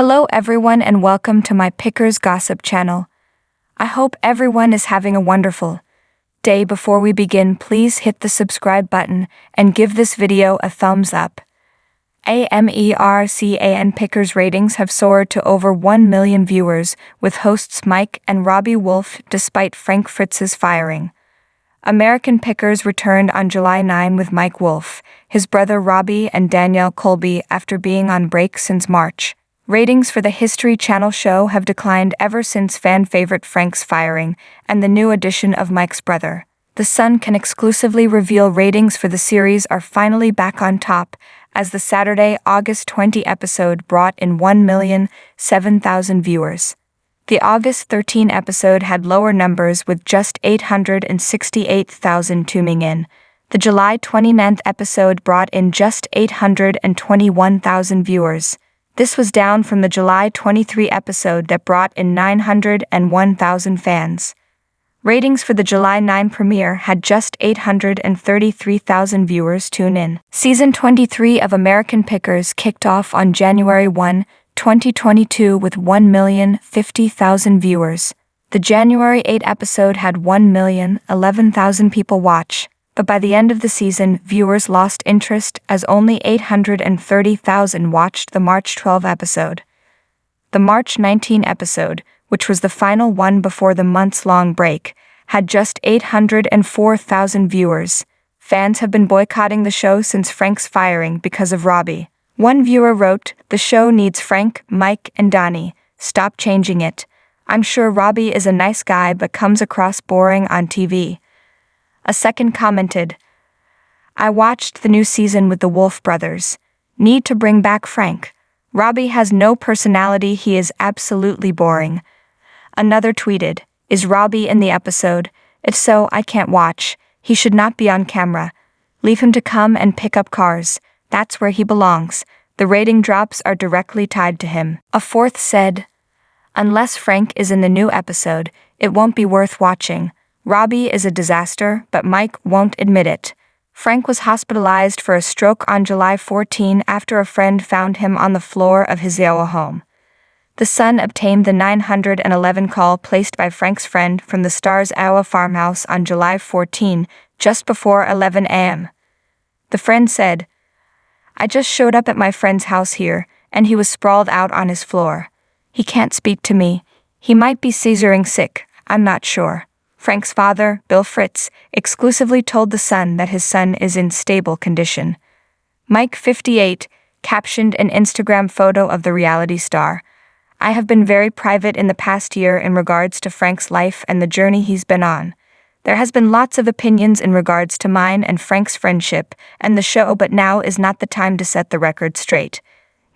Hello everyone and welcome to my Pickers Gossip channel. I hope everyone is having a wonderful day. Before we begin, please hit the subscribe button and give this video a thumbs up. American Pickers ratings have soared to over 1 million viewers, with hosts Mike and Robbie Wolfe despite Frank Fritz's firing. American Pickers returned on July 9 with Mike Wolfe, his brother Robbie and Danielle Colby after being on break since March. Ratings for the History Channel show have declined ever since fan favorite Frank's firing and the new addition of Mike's brother. The Sun can exclusively reveal ratings for the series are finally back on top, as the Saturday, August 20 episode brought in 1,007,000 viewers. The August 13 episode had lower numbers with just 868,000 tuning in. The July 29 episode brought in just 821,000 viewers. This was down from the July 23 episode that brought in 901,000 fans. Ratings for the July 9 premiere had just 833,000 viewers tune in. Season 23 of American Pickers kicked off on January 1, 2022 with 1,050,000 viewers. The January 8 episode had 1,011,000 people watch, but by the end of the season, viewers lost interest as only 830,000 watched the March 12 episode. The March 19 episode, which was the final one before the months-long break, had just 804,000 viewers. Fans have been boycotting the show since Frank's firing because of Robbie. One viewer wrote, "The show needs Frank, Mike, and Donnie. Stop changing it. I'm sure Robbie is a nice guy but comes across boring on TV." A second commented, "I watched the new season with the Wolfe brothers. Need to bring back Frank. Robbie has no personality, he is absolutely boring." Another tweeted, "Is Robbie in the episode? If so, I can't watch. He should not be on camera. Leave him to come and pick up cars. That's where he belongs. The rating drops are directly tied to him." A fourth said, "Unless Frank is in the new episode, it won't be worth watching. Robbie is a disaster, but Mike won't admit it." Frank was hospitalized for a stroke on July 14 after a friend found him on the floor of his Iowa home. The Sun obtained the 911 call placed by Frank's friend from the Star's Iowa farmhouse on July 14, just before 11 a.m. The friend said, "I just showed up at my friend's house here, and he was sprawled out on his floor. He can't speak to me. He might be seizuring sick, I'm not sure." Frank's father, Bill Fritz, exclusively told The Sun that his son is in stable condition. Mike, 58, captioned an Instagram photo of the reality star. "I have been very private in the past year in regards to Frank's life and the journey he's been on. There has been lots of opinions in regards to mine and Frank's friendship and the show, but now is not the time to set the record straight.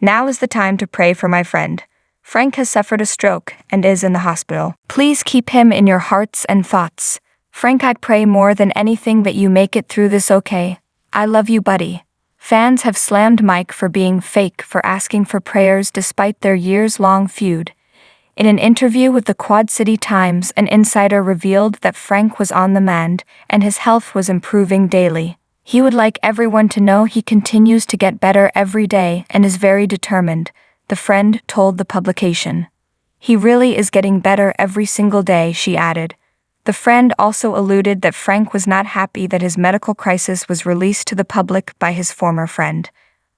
Now is the time to pray for my friend. Frank has suffered a stroke and is in the hospital. Please keep him in your hearts and thoughts. Frank, I pray more than anything that you make it through this okay. I love you, buddy." Fans have slammed Mike for being fake for asking for prayers despite their years-long feud. In an interview with the Quad City Times, an insider revealed that Frank was on the mend and his health was improving daily. "He would like everyone to know he continues to get better every day and is very determined," the friend told the publication. "He really is getting better every single day," she added. The friend also alluded that Frank was not happy that his medical crisis was released to the public by his former friend.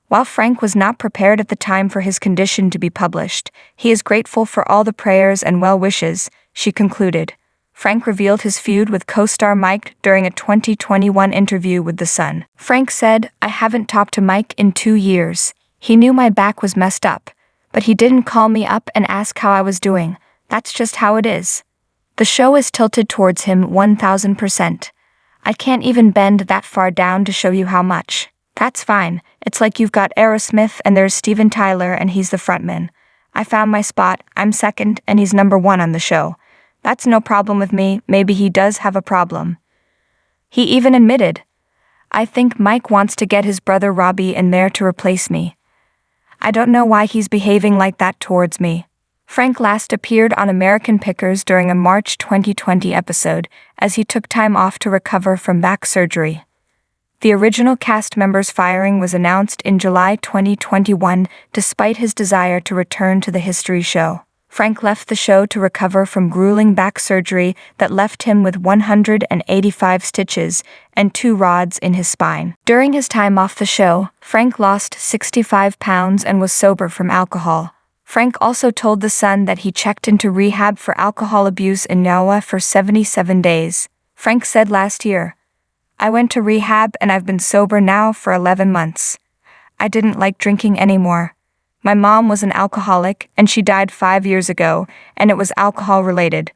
While Frank was not prepared at the time for his condition to be published, he is grateful for all the prayers and well wishes, she concluded. Frank revealed his feud with co-star Mike during a 2021 interview with The Sun. Frank said, "I haven't talked to Mike in 2 years. He knew my back was messed up, but he didn't call me up and ask how I was doing. That's just how it is." The show is tilted towards him 1000%. "I can't even bend that far down to show you how much. That's fine. It's like you've got Aerosmith and there's Steven Tyler and he's the frontman. I found my spot, I'm second and he's number 1 on the show. That's no problem with me. Maybe he does have a problem." He even admitted, "I think Mike wants to get his brother Robbie in there to replace me. I don't know why he's behaving like that towards me." Frank last appeared on American Pickers during a March 2020 episode as he took time off to recover from back surgery. The original cast member's firing was announced in July 2021 despite his desire to return to the history show. Frank left the show to recover from grueling back surgery that left him with 185 stitches and 2 rods in his spine. During his time off the show, Frank lost 65 pounds and was sober from alcohol. Frank also told The Sun that he checked into rehab for alcohol abuse in Niue for 77 days. Frank said last year, "I went to rehab and I've been sober now for 11 months. I didn't like drinking anymore. My mom was an alcoholic and she died 5 years ago, and it was alcohol related.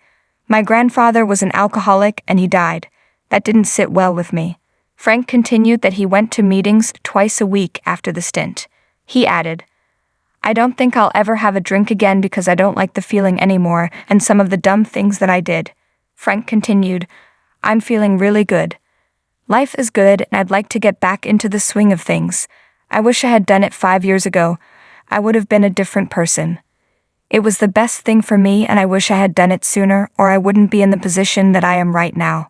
My grandfather was an alcoholic and he died. That didn't sit well with me." Frank continued that he went to meetings twice a week after the stint. He added, "I don't think I'll ever have a drink again because I don't like the feeling anymore and some of the dumb things that I did." Frank continued, "I'm feeling really good. Life is good and I'd like to get back into the swing of things. I wish I had done it 5 years ago. I would have been a different person. It was the best thing for me and I wish I had done it sooner or I wouldn't be in the position that I am right now."